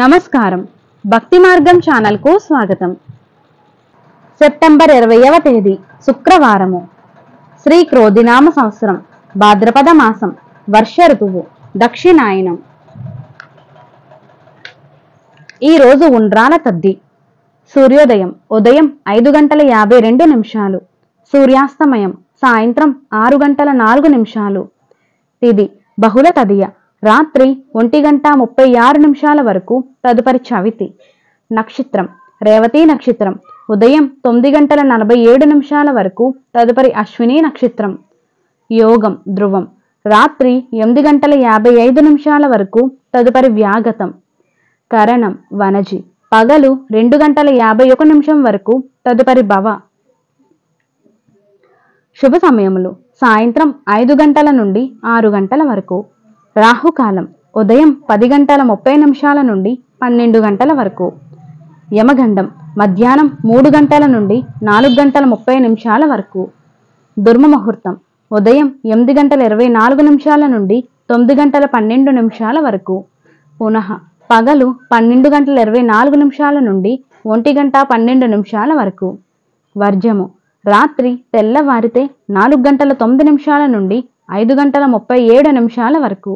నమస్కారం. భక్తి మార్గం ఛానల్కు స్వాగతం. సెప్టెంబర్ 20వ తేదీ శుక్రవారము. శ్రీ క్రోధినామ సంవత్సరం, భాద్రపద మాసం, వర్ష ఋతువు, దక్షిణాయనం. ఈరోజు ఉండ్రాల తద్ది. సూర్యోదయం ఉదయం 5:52, సూర్యాస్తమయం సాయంత్రం 6:04. తిథి బహుళ తదియ, రాత్రి 1:36 వరకు, తదుపరి చవితి. నక్షత్రం రేవతి నక్షత్రం, ఉదయం 9:47 వరకు, తదుపరి అశ్విని నక్షత్రం. యోగం ధ్రువం, రాత్రి 8:55 వరకు, తదుపరి వ్యాగతం. కరణం వనజి, పగలు 2:51 వరకు, తదుపరి భవ. శుభ సమయములు సాయంత్రం 5 గంటల నుండి 6 గంటల వరకు. రాహుకాలం ఉదయం 10:30 నుండి 12 గంటల వరకు. యమగండం మధ్యాహ్నం 3 గంటల నుండి 4:30 వరకు. దుర్మ ముహూర్తం ఉదయం 8:24 నుండి 9:12 వరకు. పునః పగలు 12:24 నుండి 1:12 వరకు. వర్జము రాత్రి తెల్లవారితే 4:09 నుండి 5:37 వరకు.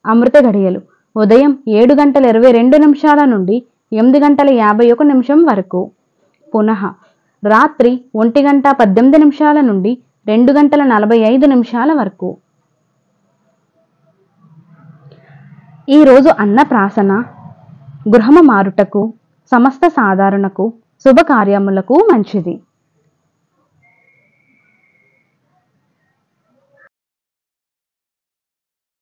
అమృత గడియలు ఉదయం 7:22 నుండి 8:51 వరకు. పునః రాత్రి 1:18 నుండి 2:45 వరకు. ఈరోజు అన్నప్రాసన, గృహము మారుటకు, సమస్త సాధారణకు, శుభకార్యములకు మంచిది.